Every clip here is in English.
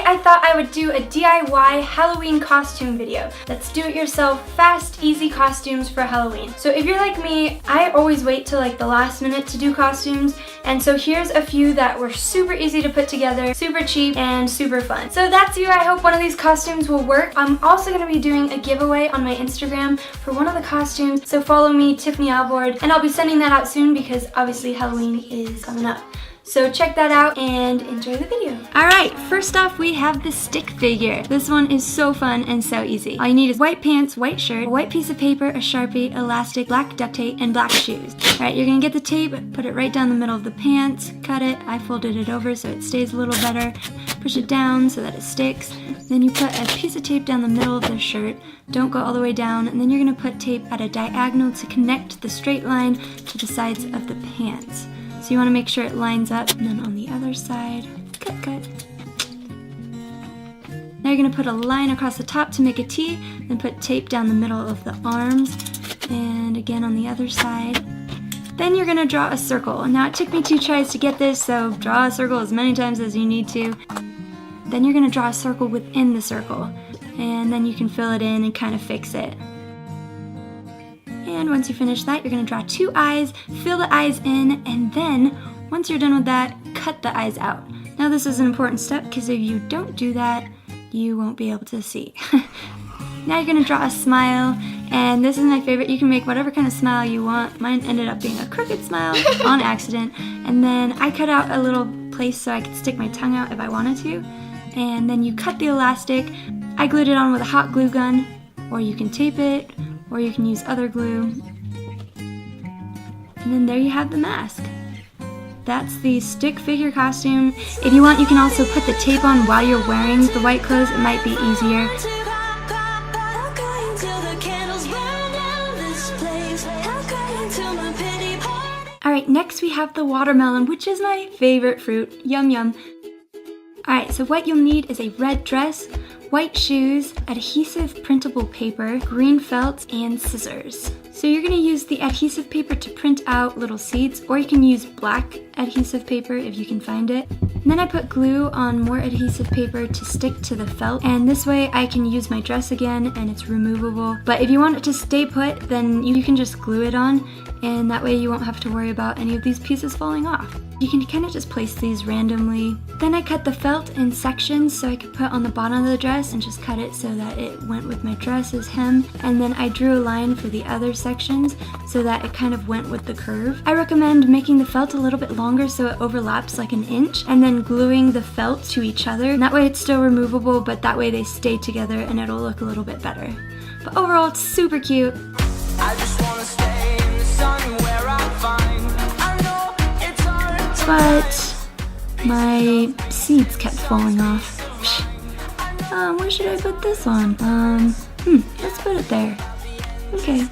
I thought I would do a DIY Halloween costume video. That's do-it-yourself, fast, easy costumes for Halloween. So if you're like me, I always wait till like the last minute to do costumes, and so here's a few that were super easy to put together, super cheap, and super fun. So that's you. I hope one of these costumes will work. I'm also going to be doing a giveaway on my Instagram for one of the costumes, so follow me, Tiffany, and I'll be sending that out soon because obviously Halloween is coming up. So check that out and enjoy the video. Alright, first off we have the stick figure. This one is so fun and so easy. All you need is white pants, white shirt, a white piece of paper, a Sharpie, elastic, black duct tape, and black shoes. Alright, you're gonna get the tape, put it right down the middle of the pants, cut it. I folded it over so it stays a little better. Push it down so that it sticks. Then you put a piece of tape down the middle of the shirt. Don't go all the way down, and then you're gonna put tape at a diagonal to connect the straight line to the sides of the pants. So you want to make sure it lines up, and then on the other side, cut. Now you're going to put a line across the top to make a T, then put tape down the middle of the arms, and again on the other side. Then you're going to draw a circle. Now it took me 2 tries to get this, so draw a circle as many times as you need to. Then you're going to draw a circle within the circle, and then you can fill it in and kind of fix it. And once you finish that, you're going to draw 2 eyes, fill the eyes in, and then once you're done with that, cut the eyes out. Now this is an important step because if you don't do that, you won't be able to see. Now you're going to draw a smile, and this is my favorite. You can make whatever kind of smile you want. Mine ended up being a crooked smile on accident, and then I cut out a little place so I could stick my tongue out if I wanted to, and then you cut the elastic. I glued it on with a hot glue gun, or you can tape it, or you can use other glue. And then there you have the mask. That's the stick figure costume. If you want, you can also put the tape on while you're wearing the white clothes. It might be easier. Alright, next we have the watermelon, which is my favorite fruit. Yum yum. Alright, so what you'll need is a red dress, white shoes, adhesive printable paper, green felt, and scissors. So you're going to use the adhesive paper to print out little seeds, or you can use black adhesive paper if you can find it. And then I put glue on more adhesive paper to stick to the felt, and this way I can use my dress again and it's removable. But if you want it to stay put, then you can just glue it on, and that way you won't have to worry about any of these pieces falling off. You can kind of just place these randomly. Then I cut the felt in sections so I could put on the bottom of the dress and just cut it so that it went with my dress as hem. And then I drew a line for the other sections so that it kind of went with the curve. I recommend making the felt a little bit longer so it overlaps like an inch, and then gluing the felt to each other. And that way it's still removable, but that way they stay together and it'll look a little bit better. But overall, it's super cute. I just wanna stay in the sun where I'm fine. I know it's hard to but my seeds kept falling off. Where should I put this on? Let's put it there. Okay.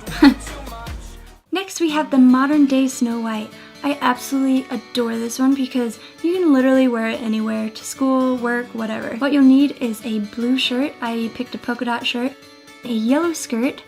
Next we have the modern day Snow White. I absolutely adore this one because you can literally wear it anywhere, to school, work, whatever. What you'll need is a blue shirt. I picked a polka dot shirt, a yellow skirt,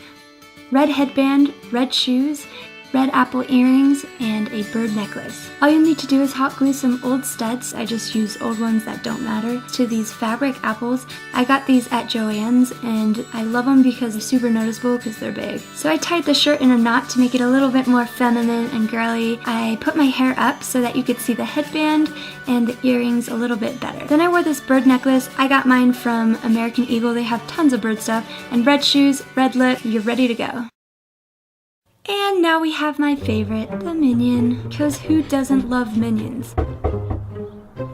red headband, red shoes, red apple earrings, and a bird necklace. All you'll need to do is hot glue some old studs, I just use old ones that don't matter, to these fabric apples. I got these at Joanns, and I love them because they're super noticeable because they're big. So I tied the shirt in a knot to make it a little bit more feminine and girly. I put my hair up so that you could see the headband and the earrings a little bit better. Then I wore this bird necklace. I got mine from American Eagle. They have tons of bird stuff, and red shoes, red lip. You're ready to go. And now we have my favorite, the Minion, because who doesn't love Minions?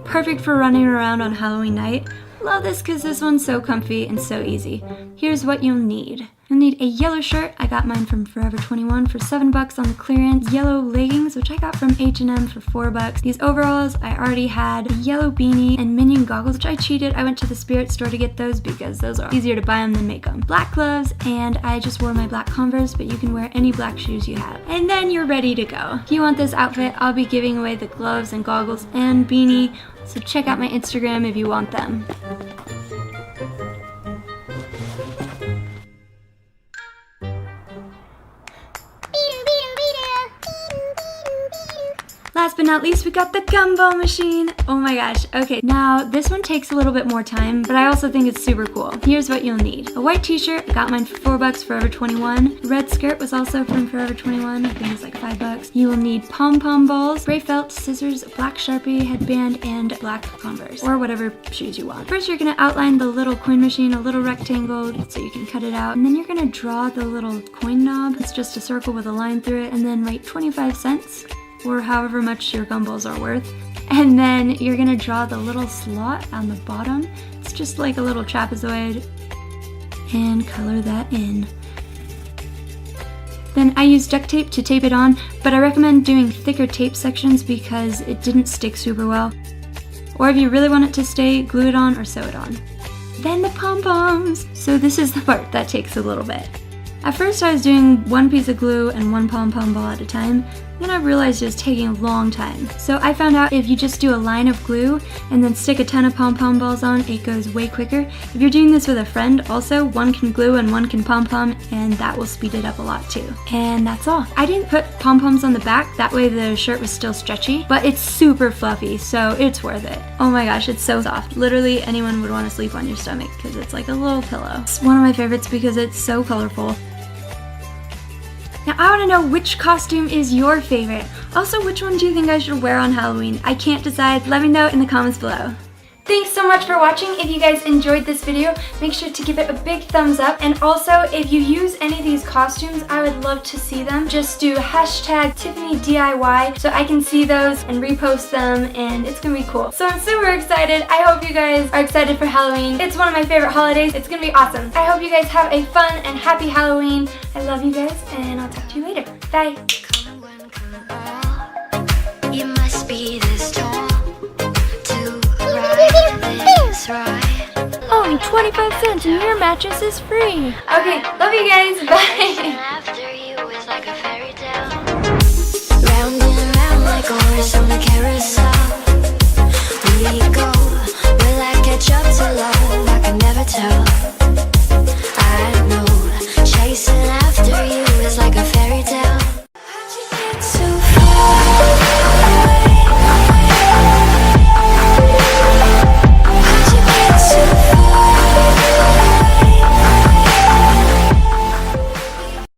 Perfect for running around on Halloween night. Love this because this one's so comfy and so easy. Here's what you'll need. You'll need a yellow shirt. I got mine from Forever 21 for $7 on the clearance. Yellow leggings, which I got from H&M for $4. These overalls I already had. A yellow beanie and Minion goggles, which I cheated. I went to the Spirit store to get those because those are easier to buy them than make them. Black gloves, and I just wore my black Converse, but you can wear any black shoes you have. And then you're ready to go. If you want this outfit, I'll be giving away the gloves and goggles and beanie, so check out my Instagram if you want them. Last but not least, we got the gumball machine. Oh my gosh. Okay, now this one takes a little bit more time, but I also think it's super cool. Here's what you'll need. A white t-shirt, I got mine for $4, Forever 21. The red skirt was also from Forever 21, I think it's like $5. You will need pom-pom balls, gray felt, scissors, a black Sharpie, headband, and black Converse, or whatever shoes you want. First, you're gonna outline the little coin machine, a little rectangle, so you can cut it out, and then you're gonna draw the little coin knob. It's just a circle with a line through it, and then write 25 cents, or however much your gumballs are worth. And then you're gonna draw the little slot on the bottom. It's just like a little trapezoid, and color that in. Then I used duct tape to tape it on, but I recommend doing thicker tape sections because it didn't stick super well. Or if you really want it to stay, glue it on or sew it on. Then the pom-poms! So this is the part that takes a little bit. At first I was doing one piece of glue and one pom-pom ball at a time, then I realized it was taking a long time. So I found out if you just do a line of glue and then stick a ton of pom-pom balls on, it goes way quicker. If you're doing this with a friend, also, one can glue and one can pom-pom, and that will speed it up a lot too. And that's all. I didn't put pom-poms on the back, that way the shirt was still stretchy, but it's super fluffy, so it's worth it. Oh my gosh, it's so soft. Literally anyone would want to sleep on your stomach because it's like a little pillow. It's one of my favorites because it's so colorful. Now I want to know which costume is your favorite. Also, which one do you think I should wear on Halloween? I can't decide. Let me know in the comments below. Thanks so much for watching. If you guys enjoyed this video, make sure to give it a big thumbs up. And also, if you use any of these costumes, I would love to see them. Just do hashtag Tiffany DIY so I can see those and repost them, and it's gonna be cool. So I'm super excited. I hope you guys are excited for Halloween. It's one of my favorite holidays. It's gonna be awesome. I hope you guys have a fun and happy Halloween. I love you guys, and I'll talk to you later. Bye. You must be this tall to ride this ride. Only 25 cents and your mattress is free. Okay, love you guys. Bye.